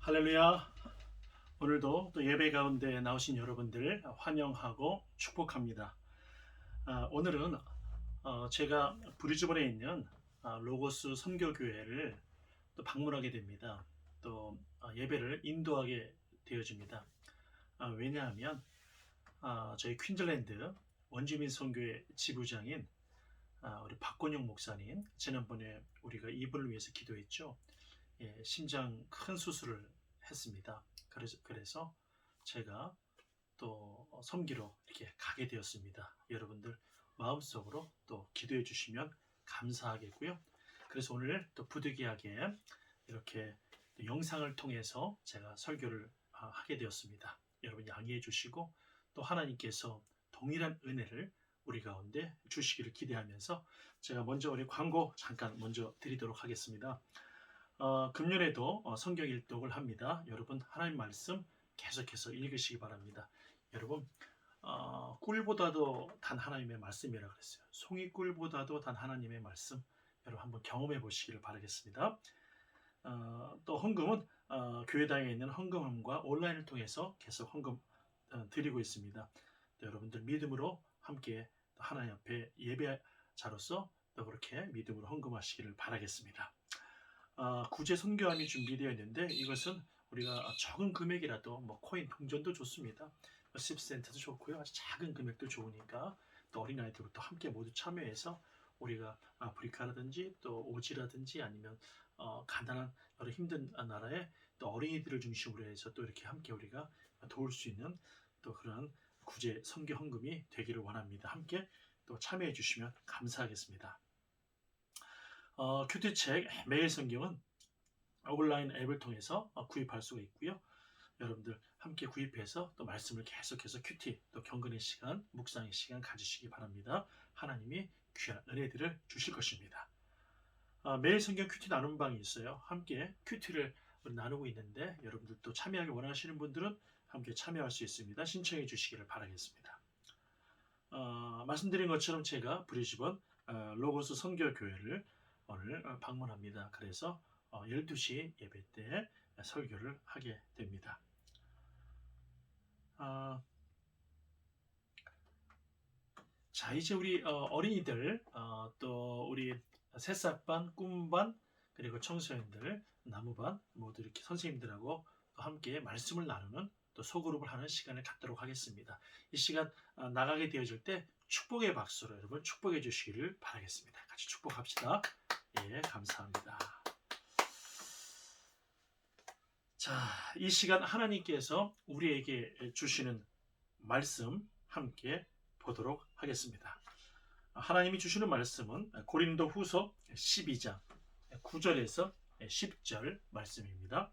할렐루야. 오늘도 또 예배 가운데 나오신 여러분들 환영하고 축복합니다. 오늘은 제가 브리즈번에 있는 로고스 선교교회를 또 방문하게 됩니다. 또 예배를 인도하게 되어집니다. 왜냐하면 저희 퀸즐랜드 원주민 선교회 지부장인 우리 박건용 목사님, 지난번에 우리가 이분을 위해서 기도했죠. 심장 큰 수술을 했습니다. 그래서 제가 또 섬기러 이렇게 가게 되었습니다. 여러분들 마음속으로 또 기도해 주시면 감사하겠고요. 그래서 오늘 또 부득이하게 이렇게 영상을 통해서 제가 설교를 하게 되었습니다. 여러분 양해해 주시고 또 하나님께서 동일한 은혜를 우리 가운데 주시기를 기대하면서 제가 먼저 우리 광고 잠깐 먼저 드리도록 하겠습니다. 금년에도 성경 일독을 합니다. 여러분 하나님 말씀 계속해서 읽으시기 바랍니다. 여러분 꿀보다도 단 하나님의 말씀이라 그랬어요. 송이 꿀보다도 단 하나님의 말씀, 여러분 한번 경험해 보시기를 바라겠습니다. 또 헌금은 교회당에 있는 헌금함과 온라인을 통해서 계속 헌금 드리고 있습니다. 여러분들 믿음으로 함께 하나님 앞에 예배자로서 또 그렇게 믿음으로 헌금하시기를 바라겠습니다. 구제 선교함이 준비되어 있는데 이것은 우리가 적은 금액이라도 코인 동전도 좋습니다. 10센트도 좋고요. 아주 작은 금액도 좋으니까 또 어린아이들부터 함께 모두 참여해서 우리가 아프리카라든지 또 오지라든지 아니면 가난한 여러 힘든 나라에 또 어린이들을 중심으로 해서 또 이렇게 함께 우리가 도울 수 있는 또 그런 구제 선교 헌금이 되기를 원합니다. 함께 또 참여해 주시면 감사하겠습니다. 큐티책 매일 성경은 온라인 앱을 통해서 구입할 수가 있고요. 여러분들 함께 구입해서 또 말씀을 계속해서 큐티 또 경건의 시간, 묵상의 시간 가지시기 바랍니다. 하나님이 귀한 은혜들을 주실 것입니다. 매일 성경 큐티 나눔 방이 있어요. 함께 큐티를 나누고 있는데 여러분들도 참여하기 원하시는 분들은 함께 참여할 수 있습니다. 신청해 주시기를 바라겠습니다. 말씀드린 것처럼 제가 브리즈번 로고스 선교교회를 오늘 방문합니다. 그래서 12시 예배 때 설교를 하게 됩니다. 자, 이제 우리 어린이들, 또 우리 새싹반, 꿈반, 그리고 청소년들, 나무반 모두 이렇게 선생님들하고 함께 말씀을 나누는 또 소그룹을 하는 시간을 갖도록 하겠습니다. 이 시간 나가게 되어질 때 축복의 박수로 여러분 축복해 주시기를 바라겠습니다. 같이 축복합시다. 예, 감사합니다. 자, 이 시간 하나님께서 우리에게 주시는 말씀 함께 보도록 하겠습니다. 하나님이 주시는 말씀은 고린도 후서 12장 9절에서 10절 말씀입니다.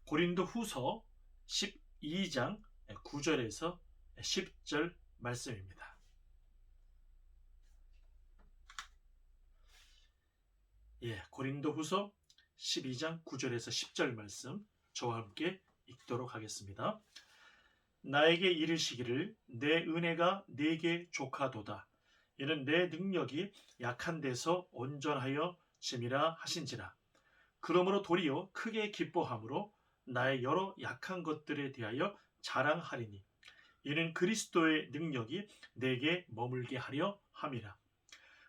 고린도 후서 12장 9절에서 10절 말씀입니다. 예, 고린도 후서 12장 9절에서 10절 말씀 저와 함께 읽도록 하겠습니다. 나에게 이르시기를 내 은혜가 네게 족하도다. 이는 내 능력이 약한 데서 온전하여 짐이라 하신지라. 그러므로 도리어 크게 기뻐함으로 나의 여러 약한 것들에 대하여 자랑하리니 이는 그리스도의 능력이 내게 머물게 하려 함이라.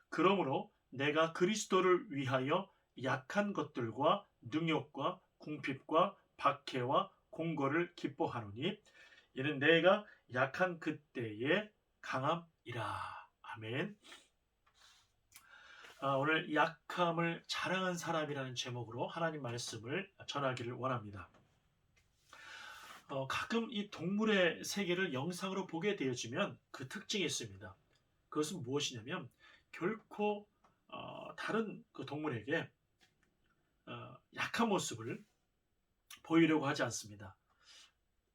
그러므로 내가 그리스도를 위하여 약한 것들과 능욕과 궁핍과 박해와 공고를 기뻐하노니 이는 내가 약한 그때의 강함이라. 아멘. 오늘 약함을 자랑한 사람이라는 제목으로 하나님 말씀을 전하기를 원합니다. 가끔 이 동물의 세계를 영상으로 보게 되어지면 그 특징이 있습니다. 그것은 무엇이냐면 결코 다른 그 동물에게 약한 모습을 보이려고 하지 않습니다.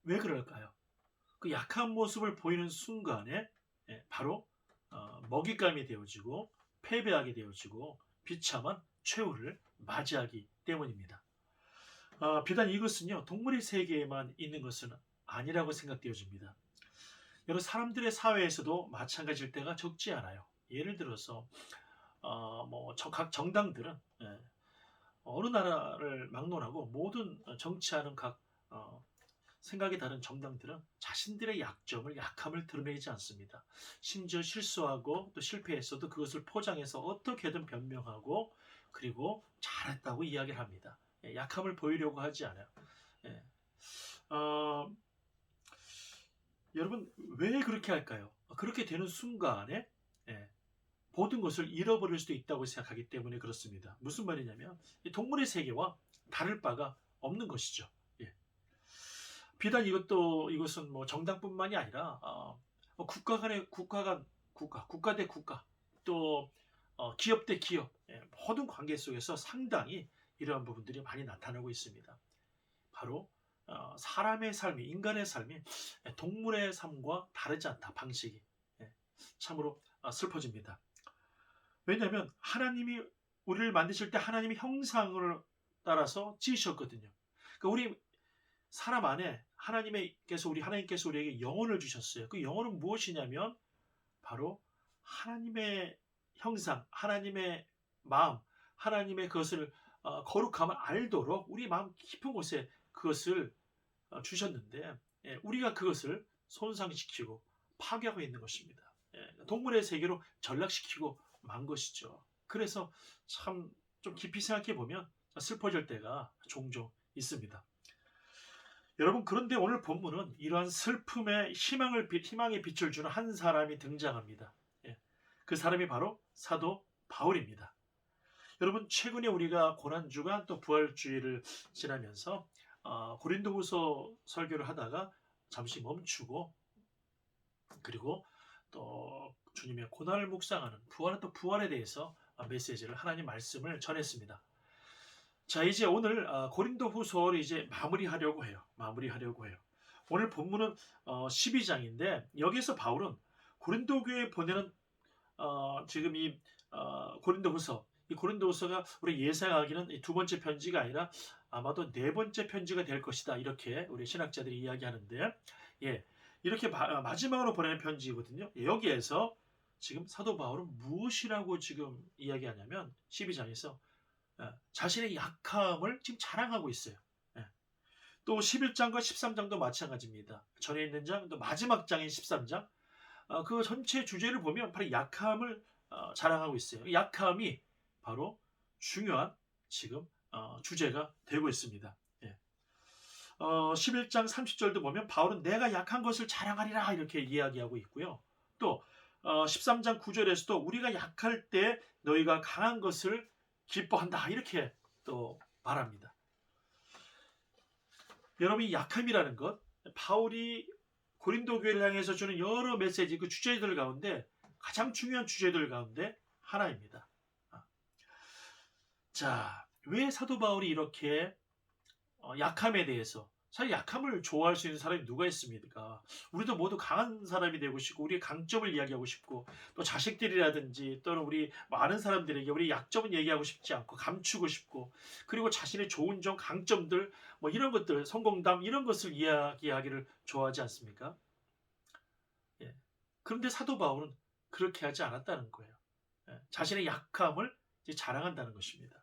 왜 그럴까요? 그 약한 모습을 보이는 순간에 바로 먹잇감이 되어지고 패배하게 되어지고 비참한 최후를 맞이하기 때문입니다. 비단 이것은요 동물의 세계에만 있는 것은 아니라고 생각되어집니다. 여러 사람들의 사회에서도 마찬가지일 때가 적지 않아요. 예를 들어서 각 정당들은 어느 나라를 막론하고 모든 정치하는 각 생각이 다른 정당들은 자신들의 약함을 드러내지 않습니다. 심지어 실수하고 또 실패했어도 그것을 포장해서 어떻게든 변명하고 그리고 잘했다고 이야기를 합니다. 약함을 보이려고 하지 않아요. 예. 어, 여러분 왜 그렇게 할까요? 그렇게 되는 순간에 예, 모든 것을 잃어버릴 수도 있다고 생각하기 때문에 그렇습니다. 무슨 말이냐면 동물의 세계와 다를 바가 없는 것이죠. 예. 비단 이것은 뭐 정당뿐만이 아니라 국가 간의 국가 대 국가 또 기업 대 기업 모든 관계 속에서 상당히 이러한 부분들이 많이 나타나고 있습니다. 바로 사람의 삶이 인간의 삶이 동물의 삶과 다르지 않다 방식이 참으로 슬퍼집니다. 왜냐하면 하나님이 우리를 만드실 때 하나님의 형상을 따라서 지으셨거든요. 그러니까 우리 사람 안에 하나님께서 우리에게 영혼을 주셨어요. 그 영혼은 무엇이냐면 바로 하나님의 형상, 하나님의 마음, 하나님의 그것을 거룩함을 알도록 우리 마음 깊은 곳에 그것을 주셨는데 우리가 그것을 손상시키고 파괴하고 있는 것입니다. 동물의 세계로 전락시키고 만 것이죠. 그래서 참 좀 깊이 생각해 보면 슬퍼질 때가 종종 있습니다. 여러분 그런데 오늘 본문은 이러한 슬픔의 희망의 빛을 주는 한 사람이 등장합니다. 그 사람이 바로 사도 바울입니다. 여러분 최근에 우리가 고난주간 또 부활주의를 지나면서 고린도후서 설교를 하다가 잠시 멈추고 그리고 또 주님의 고난을 묵상하는 부활에 대해서 메시지를 하나님 말씀을 전했습니다. 자 이제 오늘 고린도후서를 이제 마무리하려고 해요. 오늘 본문은 12장인데 여기서 바울은 고린도 교회에 보내는 지금 이 고린도후서 이 고린도후서가 우리 예상하기는 두 번째 편지가 아니라 아마도 네 번째 편지가 될 것이다 이렇게 우리 신학자들이 이야기하는데 이렇게 마지막으로 보내는 편지거든요. 여기에서 지금 사도 바울은 무엇이라고 지금 이야기하냐면 12장에서 자신의 약함을 지금 자랑하고 있어요. 또 11장과 13장도 마찬가지입니다. 전에 있는 장, 또 마지막 장인 13장 그 전체 주제를 보면 바로 약함을 자랑하고 있어요. 약함이 바로 중요한 지금 주제가 되고 있습니다. 11장 30절도 보면 바울은 내가 약한 것을 자랑하리라 이렇게 이야기하고 있고요. 또 13장 9절에서도 우리가 약할 때 너희가 강한 것을 기뻐한다 이렇게 또 말합니다. 여러분 이 약함이라는 것 바울이 고린도 교회를 향해서 주는 여러 메시지 그 주제들 가운데 가장 중요한 주제들 가운데 하나입니다. 자, 왜 사도 바울이 이렇게 약함에 대해서 사실 약함을 좋아할 수 있는 사람이 누가 있습니까? 우리도 모두 강한 사람이 되고 싶고 우리의 강점을 이야기하고 싶고 또 자식들이라든지 또는 우리 많은 사람들에게 우리 약점은 얘기하고 싶지 않고 감추고 싶고 그리고 자신의 좋은 점, 강점들 뭐 이런 것들, 성공담 이런 것을 이야기하기를 좋아하지 않습니까? 그런데 사도 바울은 그렇게 하지 않았다는 거예요. 자신의 약함을 자랑한다는 것입니다.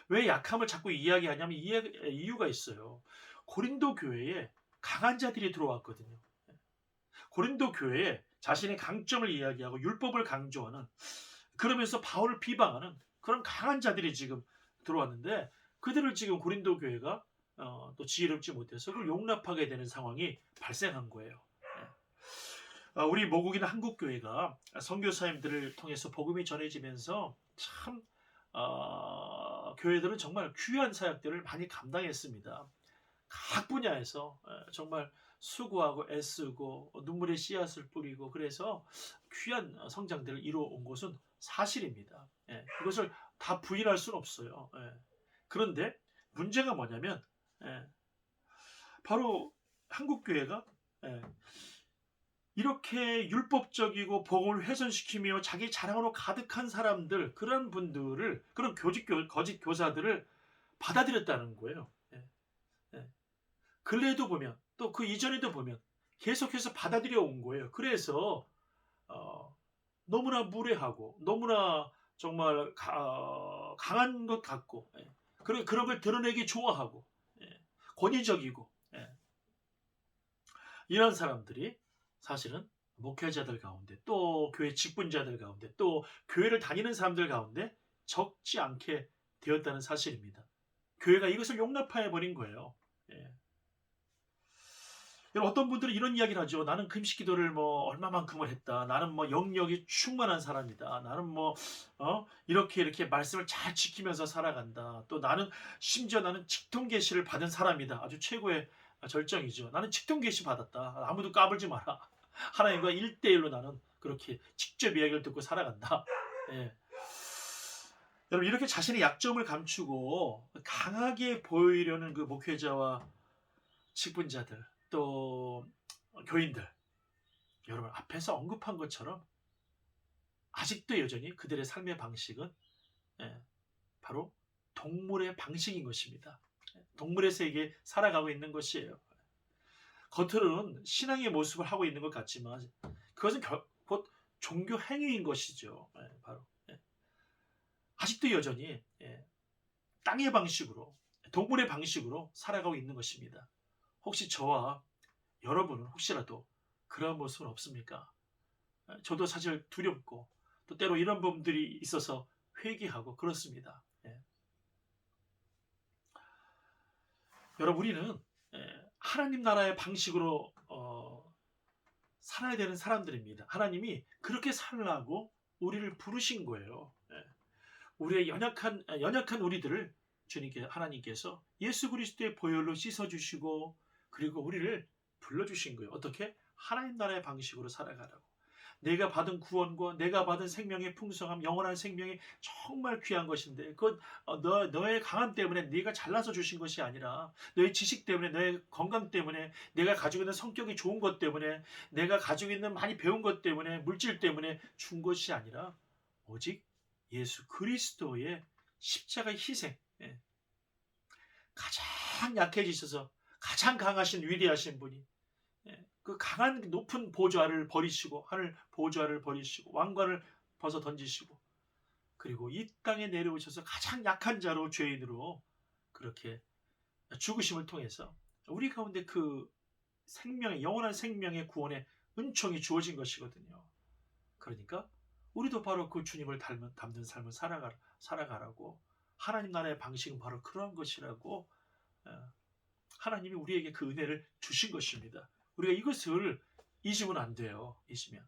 왜 약함을 자꾸 이야기하냐면 이유가 있어요. 고린도 교회에 강한 자들이 들어왔거든요. 고린도 교회에 자신의 강점을 이야기하고 율법을 강조하는 그러면서 바울을 비방하는 그런 강한 자들이 지금 들어왔는데 그들을 지금 고린도 교회가 또 지혜롭지 못해서 그걸 용납하게 되는 상황이 발생한 거예요. 우리 모국인 한국교회가 선교사님들을 통해서 복음이 전해지면서 참 교회들은 정말 귀한 사역들을 많이 감당했습니다. 각 분야에서 정말 수고하고 애쓰고 눈물의 씨앗을 뿌리고 그래서 귀한 성장들을 이루어온 것은 사실입니다. 그것을 다 부인할 수는 없어요. 그런데 문제가 뭐냐면 바로 한국교회가 이렇게 율법적이고 복음을 훼손시키며 자기 자랑으로 가득한 사람들 그런 분들을 그런 거짓 교사들을 받아들였다는 거예요. 근래에도 보면 또 그 이전에도 보면 계속해서 받아들여 온 거예요. 그래서 너무나 무례하고 너무나 정말 강한 것 같고, 그리고 그런 걸 드러내기 좋아하고, 권위적이고, 이런 사람들이 사실은 목회자들 가운데, 또 교회 직분자들 가운데, 또 교회를 다니는 사람들 가운데 적지 않게 되었다는 사실입니다. 교회가 이것을 용납해 버린 거예요. 어떤 분들은 이런 이야기를 하죠. 나는 금식 기도를 뭐 얼마만큼을 했다. 나는 뭐 영역이 충만한 사람이다. 나는 뭐 이렇게 말씀을 잘 지키면서 살아간다. 또 심지어 나는 직통 계시를 받은 사람이다. 아주 최고의 절정이죠. 나는 직통 계시 받았다. 아무도 까불지 마라. 하나님과 1대1로 나는 그렇게 직접 이야기를 듣고 살아간다. 예. 여러분, 이렇게 자신의 약점을 감추고 강하게 보이려는 그 목회자와 직분자들, 또 교인들, 여러분 앞에서 언급한 것처럼 아직도 여전히 그들의 삶의 방식은 바로 동물의 방식인 것입니다. 동물의 세계에 살아가고 있는 것이에요. 겉으로는 신앙의 모습을 하고 있는 것 같지만 그것은 곧 종교 행위인 것이죠. 바로 아직도 여전히 땅의 방식으로, 동물의 방식으로 살아가고 있는 것입니다. 혹시 저와 여러분은 혹시라도 그런 모습은 없습니까? 저도 사실 두렵고, 또 때로 이런 부분들이 있어서 회개하고 그렇습니다. 여러분, 우리는 하나님 나라의 방식으로 살아야 되는 사람들입니다. 하나님이 그렇게 살라고 우리를 부르신 거예요. 우리의 연약한 우리들을 하나님께서 예수 그리스도의 보혈로 씻어주시고, 그리고 우리를 불러주신 거예요. 어떻게? 하나님 나라의 방식으로 살아가라고. 내가 받은 구원과 내가 받은 생명의 풍성함, 영원한 생명이 정말 귀한 것인데, 그건 너의 강함 때문에 네가 잘나서 주신 것이 아니라, 너의 지식 때문에, 너의 건강 때문에, 내가 가지고 있는 성격이 좋은 것 때문에, 내가 가지고 있는 많이 배운 것 때문에, 물질 때문에 준 것이 아니라 오직 예수 그리스도의 십자가의 희생, 가장 약해지셔서 가장 강하신 위대하신 분이 그 강한 높은 보좌를 버리시고, 하늘 보좌를 버리시고 왕관을 벗어 던지시고, 그리고 이 땅에 내려오셔서 가장 약한 자로, 죄인으로 그렇게 죽으심을 통해서 우리 가운데 그 생명의, 영원한 생명의 구원의 은총이 주어진 것이거든요. 그러니까 우리도 바로 그 주님을 닮는 삶을 살아가라고, 하나님 나라의 방식은 바로 그런 것이라고 하나님이 우리에게 그 은혜를 주신 것입니다. 우리가 이것을 잊으면 안 돼요. 잊으면.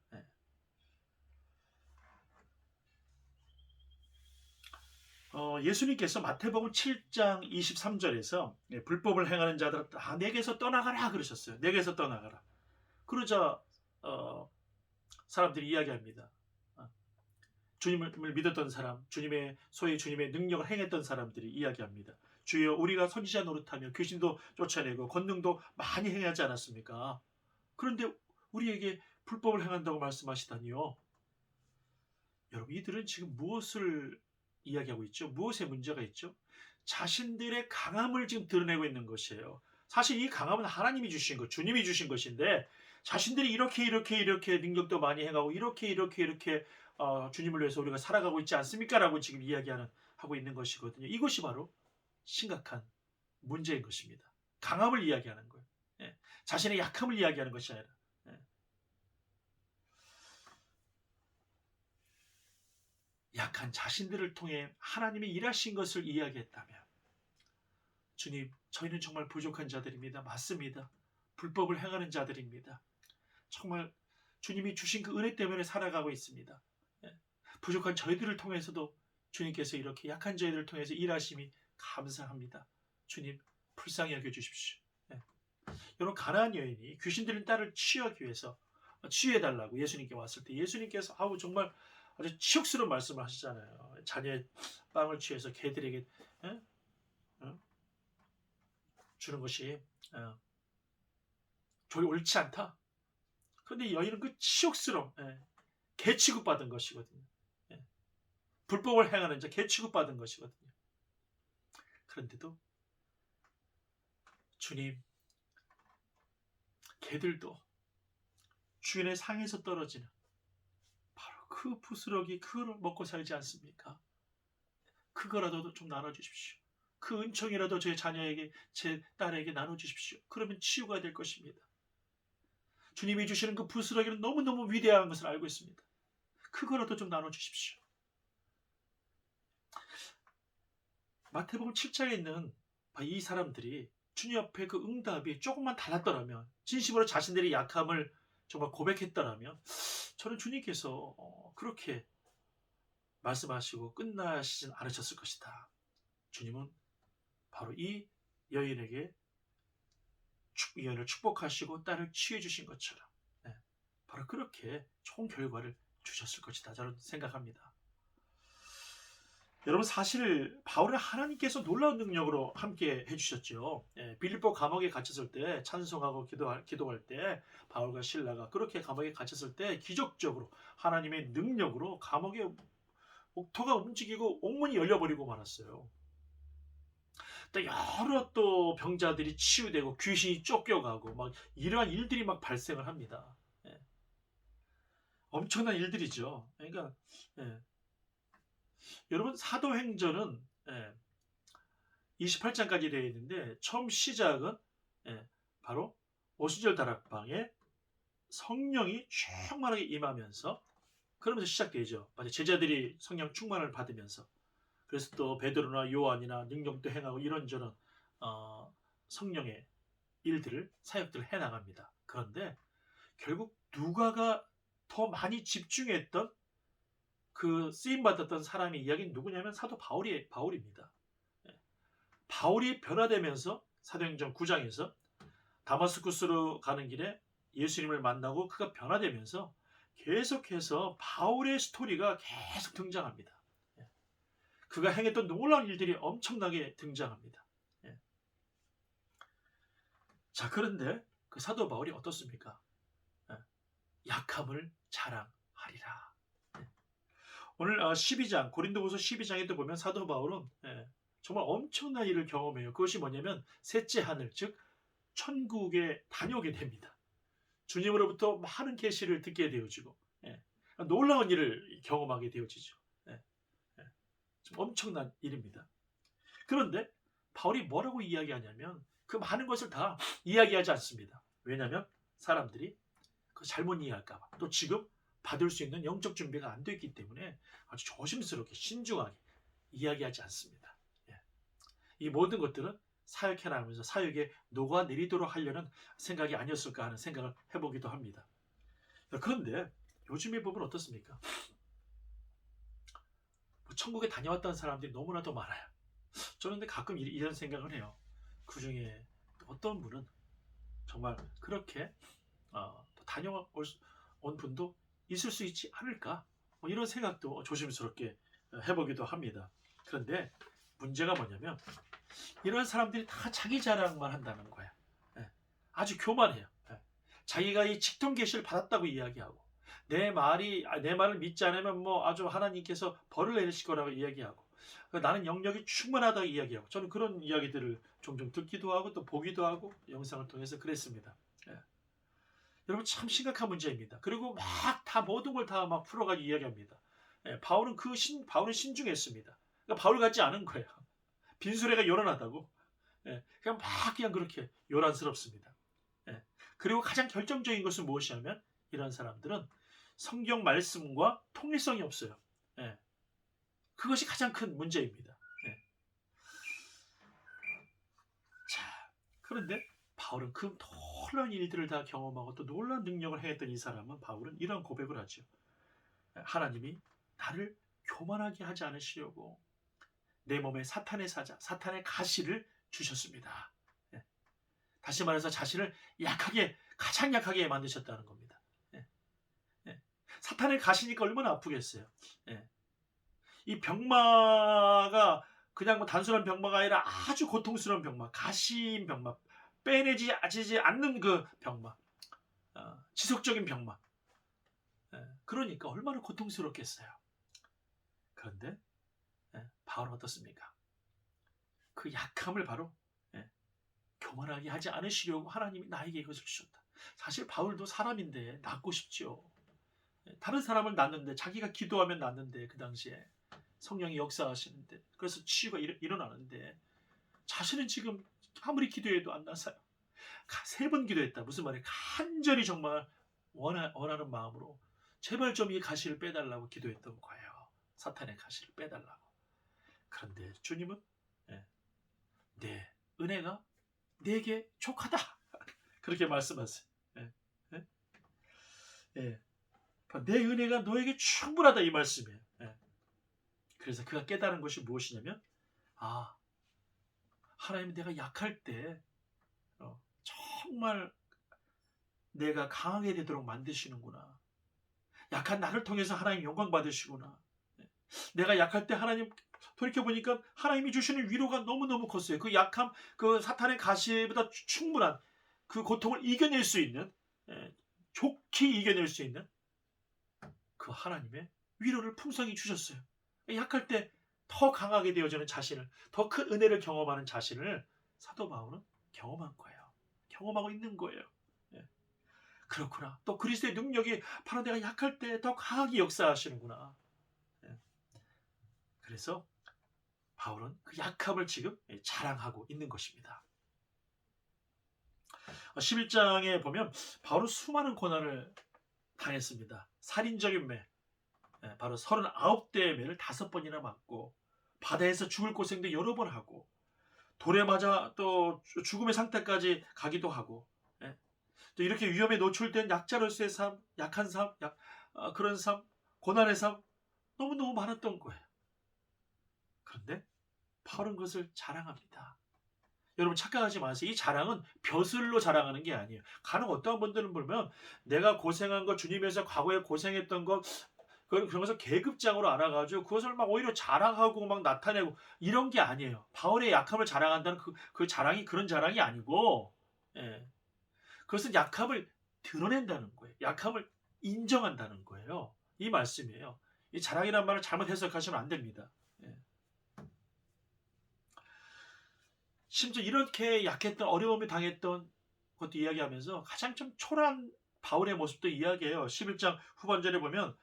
예수님께서 마태복음 7장 23절에서 불법을 행하는 자들아 내게서 떠나가라 그러셨어요. 내게서 떠나가라. 그러자 사람들이 이야기합니다. 주님을 믿었던 사람, 소위 주님의 능력을 행했던 사람들이 이야기합니다. 주여, 우리가 선지자 노릇하며 귀신도 쫓아내고 권능도 많이 행하지 않았습니까? 그런데 우리에게 불법을 행한다고 말씀하시다니요. 여러분, 이들은 지금 무엇을 이야기하고 있죠? 무엇에 문제가 있죠? 자신들의 강함을 지금 드러내고 있는 것이에요. 사실 이 강함은 하나님이 주신 것, 주님이 주신 것인데, 자신들이 이렇게 능력도 많이 행하고 이렇게 주님을 위해서 우리가 살아가고 있지 않습니까? 라고 지금 하고 있는 것이거든요. 이것이 바로 심각한 문제인 것입니다. 강함을 이야기하는 거예요. 자신의 약함을 이야기하는 것이 아니라. 약한 자신들을 통해 하나님이 일하신 것을 이야기했다면, 주님, 저희는 정말 부족한 자들입니다. 맞습니다. 불법을 행하는 자들입니다. 정말 주님이 주신 그 은혜 때문에 살아가고 있습니다. 부족한 저희들을 통해서도 주님께서 이렇게 약한 저희들을 통해서 일하심이 감사합니다. 주님, 불쌍히 여겨주십시오. 여러분, 가나안 여인이 귀신 들린 딸을 취하기 위해서 취해달라고 예수님께 왔을 때, 예수님께서 정말 아주 치욕스러운 말씀을 하시잖아요. 자녀의 빵을 취해서 개들에게 주는 것이 옳지 않다. 그런데 여인은 그 치욕스러움, 개 취급받은 것이거든요. 불법을 행하는 자, 개 취급받은 것이거든요. 그런데도 주님, 개들도 주인의 상에서 떨어지는 바로 그 부스러기, 그걸 먹고 살지 않습니까? 그거라도 좀 나눠주십시오. 그 은총이라도 제 자녀에게, 제 딸에게 나눠주십시오. 그러면 치유가 될 것입니다. 주님이 주시는 그 부스러기는 너무너무 위대한 것을 알고 있습니다. 그거라도 좀 나눠주십시오. 마태복음 7장에 있는 이 사람들이 주님 앞에 그 응답이 조금만 달랐더라면, 진심으로 자신들의 약함을 정말 고백했더라면, 저는 주님께서 그렇게 말씀하시고 끝나시진 않으셨을 것이다. 주님은 바로 이 여인에게 이 여인을 축복하시고 딸을 치유해 주신 것처럼, 바로 그렇게 좋은 결과를 주셨을 것이다, 저는 생각합니다. 여러분, 사실 바울은 하나님께서 놀라운 능력으로 함께 해주셨죠. 빌립보 감옥에 gat혔을 때 찬송하고 기도할 때 바울과 실라가 그렇게 감옥에 갇혔을 때 기적적으로 하나님의 능력으로 감옥의 옥토가 움직이고 옥문이 열려버리고 말았어요. 또 여러 또 병자들이 치유되고 귀신이 쫓겨가고 막 이러한 일들이 막 발생을 합니다. 엄청난 일들이죠. 그러니까 여러분, 사도행전은 28장까지 되어 있는데 처음 시작은 바로 오순절 다락방에 성령이 충만하게 임하면서, 그러면서 시작되죠. 제자들이 성령 충만을 받으면서, 그래서 또 베드로나 요한이나 능력도 행하고 이런저런 성령의 일들을, 사역들을 해나갑니다. 그런데 결국 누가가 더 많이 집중했던 그 쓰임받았던 사람의 이야기는 누구냐면 사도 바울입니다. 바울이 변화되면서 사도행전 9장에서 다마스쿠스로 가는 길에 예수님을 만나고 그가 변화되면서 계속해서 바울의 스토리가 계속 등장합니다. 그가 행했던 놀라운 일들이 엄청나게 등장합니다. 자, 그런데 그 사도 바울이 어떻습니까? 약함을 자랑하리라. 오늘 12장, 고린도후서 12장에도 보면 사도 바울은 정말 엄청난 일을 경험해요. 그것이 뭐냐면 셋째 하늘, 즉 천국에 다녀오게 됩니다. 주님으로부터 많은 계시를 듣게 되어지고 놀라운 일을 경험하게 되어지죠. 엄청난 일입니다. 그런데 바울이 뭐라고 이야기하냐면 그 많은 것을 다 이야기하지 않습니다. 왜냐하면 사람들이 그 잘못 이해할까 봐, 또 지금 받을 수 있는 영적 준비가 안 됐기 때문에 아주 조심스럽게 신중하게 이야기하지 않습니다. 이 모든 것들은 사역해 나가면서 사역에 녹아내리도록 하려는 생각이 아니었을까 하는 생각을 해보기도 합니다. 그런데 요즘에 보면 어떻습니까? 천국에 다녀왔다는 사람들이 너무나도 많아요. 저는 근데 가끔 이런 생각을 해요. 그 중에 어떤 분은 정말 그렇게 다녀온 분도 있을 수 있지 않을까, 이런 생각도 조심스럽게 해보기도 합니다. 그런데 문제가 뭐냐면 이런 사람들이 다 자기 자랑만 한다는 거야. 아주 교만해요. 자기가 이 직통 계시를 받았다고 이야기하고, 내 말을 믿지 않으면 아주 하나님께서 벌을 내리실 거라고 이야기하고, 나는 영역이 충만하다고 이야기하고, 저는 그런 이야기들을 종종 듣기도 하고 또 보기도 하고 영상을 통해서 그랬습니다. 여러분, 참 심각한 문제입니다. 그리고 막 다 모든 걸 다 막 풀어가지고 이야기합니다. 바울은 신중했습니다. 그러니까 바울 같지 않은 거예요. 빈수레가 요란하다고. 그냥 그렇게 요란스럽습니다. 그리고 가장 결정적인 것은 무엇이냐면 이런 사람들은 성경 말씀과 통일성이 없어요. 그것이 가장 큰 문제입니다. 자, 그런데 바울은 그 놀라운 일들을 다 경험하고 또 놀라운 능력을 행했던 이 사람은, 바울은 이런 고백을 하죠. 하나님이 나를 교만하게 하지 않으시려고 내 몸에 사탄의 사자, 사탄의 가시를 주셨습니다. 다시 말해서 자신을 가장 약하게 만드셨다는 겁니다. 사탄의 가시니까 얼마나 아프겠어요. 이 병마가 그냥 단순한 병마가 아니라 아주 고통스러운 병마, 가시인 병마, 빼내지지 않는 그 병마, 지속적인 병마. 그러니까 얼마나 고통스럽겠어요. 그런데 바울은 어떻습니까? 그 약함을 바로 교만하게 하지 않으시려고 하나님이 나에게 이것을 주셨다. 사실 바울도 사람인데 낫고 싶죠. 다른 사람을 낳는데, 자기가 기도하면 낳는데, 그 당시에 성령이 역사하시는데, 그래서 치유가 일어나는데 자신은 지금 아무리 기도해도 안 나서요. 3번 기도했다. 무슨 말이에요? 간절히 정말 원하는 마음으로 제발 좀 이 가시를 빼달라고 기도했던 거예요. 사탄의 가시를 빼달라고. 그런데 주님은 내 은혜가 내게 족하다 그렇게 말씀하세요. 예. 예? 예. 내 은혜가 너에게 충분하다 이 말씀이에요. 예. 그래서 그가 깨달은 것이 무엇이냐면, 하나님, 내가 약할 때 정말 내가 강하게 되도록 만드시는구나. 약한 나를 통해서 하나님 영광 받으시구나. 내가 약할 때 하나님, 돌이켜보니까 하나님이 주시는 위로가 너무너무 컸어요. 그 약함, 그 사탄의 가시보다 충분한 그 고통을 이겨낼 수 있는, 좋게 이겨낼 수 있는 그 하나님의 위로를 풍성히 주셨어요. 약할 때 더 강하게 되어지는 자신을, 더 큰 은혜를 경험하는 자신을 사도 바울은 경험한 거예요. 경험하고 있는 거예요. 그렇구나. 또 그리스도의 능력이 바로 내가 약할 때 더 강하게 역사하시는구나. 그래서 바울은 그 약함을 지금 자랑하고 있는 것입니다. 11장에 보면 바울은 수많은 고난을 당했습니다. 살인적인 매, 바로 39대의 매를 5번이나 맞고, 바다에서 죽을 고생도 여러 번 하고, 돌에 맞아 또 죽음의 상태까지 가기도 하고, 또 이렇게 위험에 노출된 약자로서의 삶, 약한 삶, 그런 삶, 고난의 삶 너무너무 많았던 거예요. 그런데 바울은 그것을 자랑합니다. 여러분 착각하지 마세요. 이 자랑은 벼슬로 자랑하는 게 아니에요. 간혹 어떠한 분들은 보면 내가 고생한 것, 주님에서 과거에 고생했던 것, 그런 것을 계급장으로 알아가지고 그것을 막 오히려 자랑하고 막 나타내고 이런 게 아니에요. 바울의 약함을 자랑한다는 그 자랑이 그런 자랑이 아니고, 그것은 약함을 드러낸다는 거예요. 약함을 인정한다는 거예요. 이 말씀이에요. 이 자랑이란 말을 잘못 해석하시면 안 됩니다. 심지어 이렇게 약했던, 어려움을 당했던 것도 이야기하면서 가장 좀 초라한 바울의 모습도 이야기해요. 11장 후반절에 보면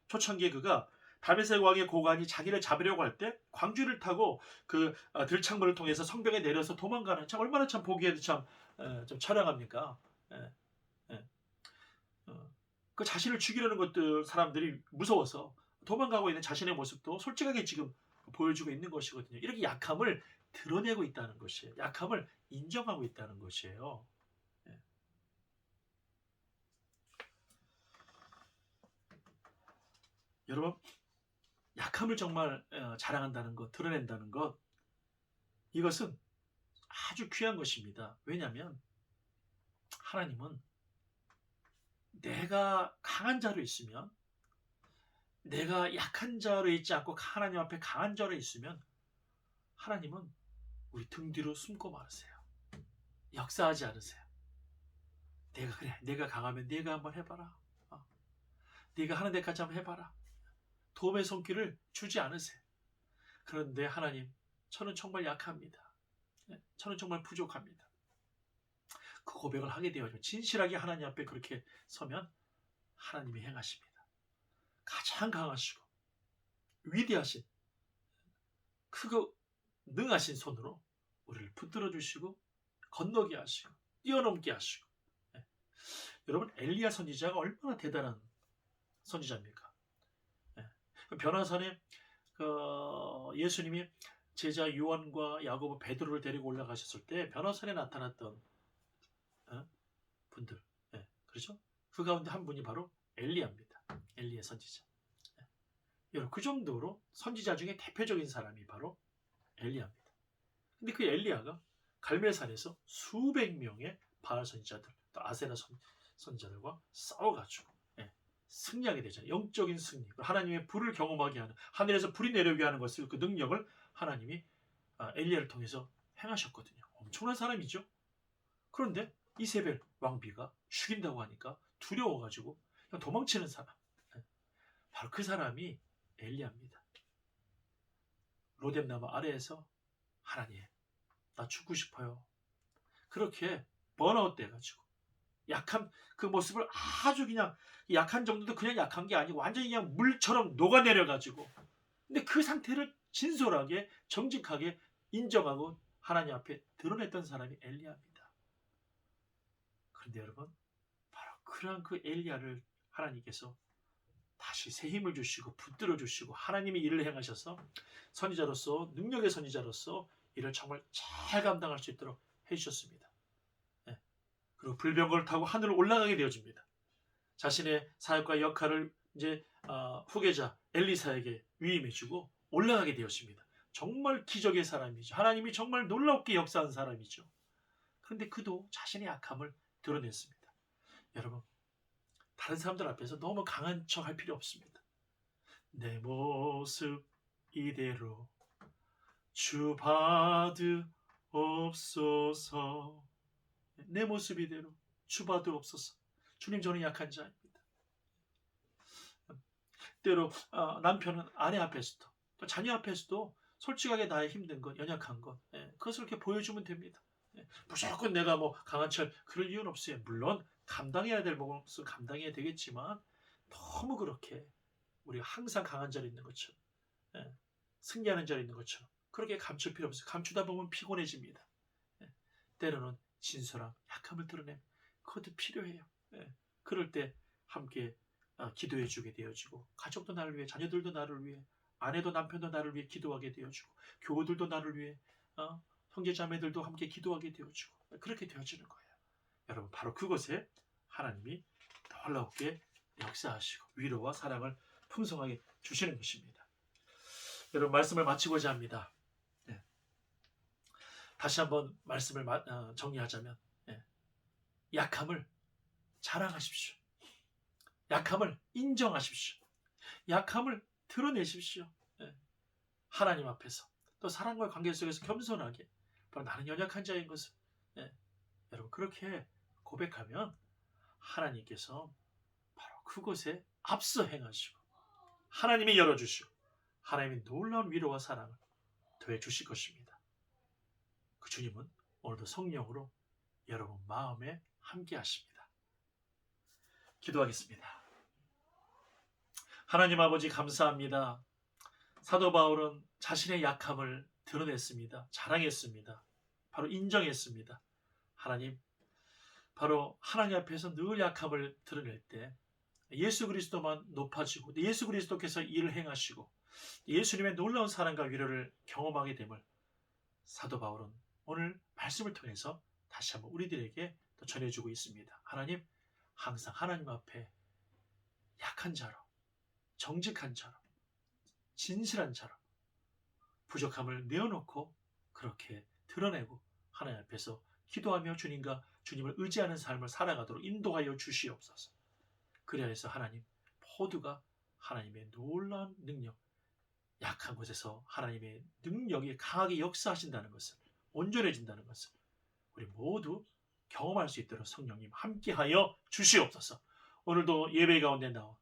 초창기에 그가 다메섹 왕의 고관이 자기를 잡으려고 할 때 광주를 타고 그 들창문을 통해서 성벽에 내려서 도망가는, 참 얼마나 참 보기에도 참 좀 처량합니까? 그 자신을 죽이려는 것들 사람들이 무서워서 도망가고 있는 자신의 모습도 솔직하게 지금 보여주고 있는 것이거든요. 이렇게 약함을 드러내고 있다는 것이에요. 약함을 인정하고 있다는 것이에요. 여러분, 약함을 정말 자랑한다는 것, 드러낸다는 것, 이것은 아주 귀한 것입니다. 왜냐하면 하나님은 내가 강한 자로 있으면, 내가 약한 자로 있지 않고 하나님 앞에 강한 자로 있으면 하나님은 우리 등 뒤로 숨고 말으세요. 역사하지 않으세요. 내가 강하면 네가 한번 해봐라. 네가 하는 데까지 한번 해봐라. 도움의 손길을 주지 않으세요. 그런데 하나님, 저는 정말 약합니다. 저는 정말 부족합니다. 그 고백을 하게 되어지면, 진실하게 하나님 앞에 그렇게 서면 하나님이 행하십니다. 가장 강하시고 위대하신, 크고 능하신 손으로 우리를 붙들어 주시고 건너게 하시고 뛰어넘게 하시고. 여러분, 엘리야 선지자가 얼마나 대단한 선지자입니까? 변화산에 예수님이 제자 요한과 야고보, 베드로를 데리고 올라가셨을 때 변화산에 나타났던 분들, 그렇죠? 그 가운데 한 분이 바로 엘리야입니다. 엘리야 선지자. 여러분, 그 정도로 선지자 중에 대표적인 사람이 바로 엘리야입니다. 근데 그 엘리야가 갈멜산에서 수백 명의 바알 선지자들, 또 아세라 선지자들과 싸워가지고 승리하게 되잖아요. 영적인 승리, 하나님의 불을 경험하게 하는, 하늘에서 불이 내려오게 하는 것을, 그 능력을 하나님이 엘리야를 통해서 행하셨거든요. 엄청난 사람이죠. 그런데 이세벨 왕비가 죽인다고 하니까 두려워가지고 그냥 도망치는 사람, 바로 그 사람이 엘리야입니다. 로뎀나무 아래에서 하나님, 나 죽고 싶어요. 그렇게 번아웃 돼가지고 약한 그 모습을, 아주 그냥 약한 정도도 그냥 약한 게 아니고 완전히 그냥 물처럼 녹아내려가지고 근데 그 상태를 진솔하게 정직하게 인정하고 하나님 앞에 드러냈던 사람이 엘리야입니다. 그런데 여러분, 바로 그러한 그 엘리야를 하나님께서 다시 새 힘을 주시고 붙들어 주시고 하나님이 일을 행하셔서 선지자로서, 능력의 선지자로서 이를 정말 잘 감당할 수 있도록 해주셨습니다. 예. 그리고 불병거를 타고 하늘을 올라가게 되어집니다. 자신의 사역과 역할을 이제 후계자 엘리사에게 위임해주고 올라가게 되었습니다. 정말 기적의 사람이죠. 하나님이 정말 놀랍게 역사한 사람이죠. 그런데 그도 자신의 약함을 드러냈습니다. 여러분, 다른 사람들 앞에서 너무 강한 척 할 필요 없습니다. 내 모습 이대로 주 받으옵소서. 내 모습 이대로 주 받으옵소서. 주님, 저는 약한 자입니다. 때로 남편은 아내 앞에서도 또 자녀 앞에서도 솔직하게 나의 힘든 것, 연약한 것, 그것을 이렇게 보여주면 됩니다. 무조건 내가 뭐 강한 척 그럴 이유는 없어요. 물론 감당해야 될 것은 감당해야 되겠지만 너무 그렇게 우리가 항상 강한 자리 있는 것처럼, 승리하는 자리 있는 것처럼 그렇게 감출 필요 없어요. 감추다 보면 피곤해집니다. 때로는 진솔함, 약함을 드러내면 그것도 필요해요. 그럴 때 함께 기도해 주게 되어지고, 가족도 나를 위해, 자녀들도 나를 위해, 아내도 남편도 나를 위해 기도하게 되어지고, 교우들도 나를 위해, 형제 자매들도 함께 기도하게 되어지고, 그렇게 되어지는 거예요. 여러분, 바로 그것에 하나님이 놀랍게 역사하시고 위로와 사랑을 풍성하게 주시는 것입니다. 여러분, 말씀을 마치고자 합니다. 다시 한번 말씀을 정리하자면, 약함을 자랑하십시오. 약함을 인정하십시오. 약함을 드러내십시오. 하나님 앞에서, 또 사랑과 관계 속에서 겸손하게, 바로 나는 연약한 자인 것을, 여러분, 그렇게 고백하면 하나님께서 바로 그곳에 앞서 행하시고 하나님이 열어주시고 하나님이 놀라운 위로와 사랑을 더해 주실 것입니다. 그 주님은 오늘도 성령으로 여러분 마음에 함께 하십니다. 기도하겠습니다. 하나님 아버지, 감사합니다. 사도 바울은 자신의 약함을 드러냈습니다. 자랑했습니다. 바로 인정했습니다. 하나님, 바로 하나님 앞에서 늘 약함을 드러낼 때 예수 그리스도만 높아지고 예수 그리스도께서 일을 행하시고 예수님의 놀라운 사랑과 위로를 경험하게 됨을 사도 바울은 오늘 말씀을 통해서 다시 한번 우리들에게 또 전해주고 있습니다. 하나님, 항상 하나님 앞에 약한 자로, 정직한 자로, 진실한 자로 부족함을 내어놓고 그렇게 드러내고 하나님 앞에서 기도하며 주님과 주님을 의지하는 삶을 살아가도록 인도하여 주시옵소서. 그래야 해서 하나님, 모두가 하나님의 놀라운 능력, 약한 곳에서 하나님의 능력이 강하게 역사하신다는 것을, 온전해진다는 것을 우리 모두 경험할 수 있도록 성령님 함께하여 주시옵소서. 오늘도 예배 가운데 나온,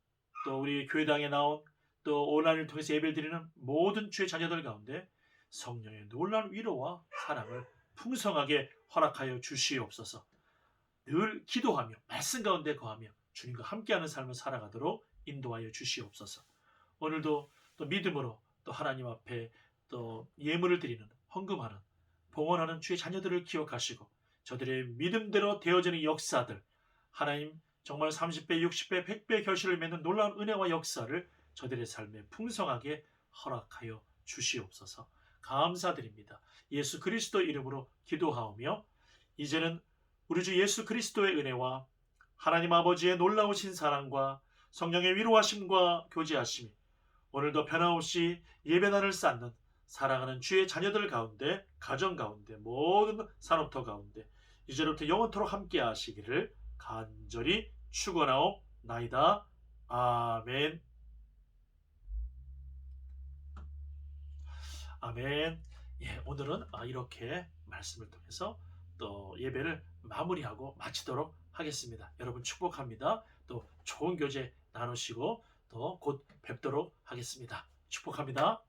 또 우리 교회당에 나온, 또 온라인을 통해서 예배를 드리는 모든 주의 자녀들 가운데 성령의 놀라운 위로와 사랑을 풍성하게 허락하여 주시옵소서. 늘 기도하며 말씀 가운데 거하며 주님과 함께하는 삶을 살아가도록 인도하여 주시옵소서. 오늘도 또 믿음으로 또 하나님 앞에 또 예물을 드리는, 헌금하는, 봉헌하는 주의 자녀들을 기억하시고 저들의 믿음대로 되어지는 역사들, 하나님 정말 30배, 60배, 100배 결실을 맺는 놀라운 은혜와 역사를 저들의 삶에 풍성하게 허락하여 주시옵소서. 감사드립니다. 예수 그리스도 이름으로 기도하오며 이제는 우리 주 예수 그리스도의 은혜와 하나님 아버지의 놀라우신 사랑과 성령의 위로하심과 교제하심이 오늘도 변함없이 예배단을 쌓는 사랑하는 주의 자녀들 가운데, 가정 가운데, 모든 산업터 가운데 이제부터 영원토록 함께 하시기를 간절히 축원하옵나이다. 아멘. 아멘. 오늘은 이렇게 말씀을 통해서 또 예배를 마무리하고 마치도록 하겠습니다. 여러분 축복합니다. 또 좋은 교제 나누시고 또 곧 뵙도록 하겠습니다. 축복합니다.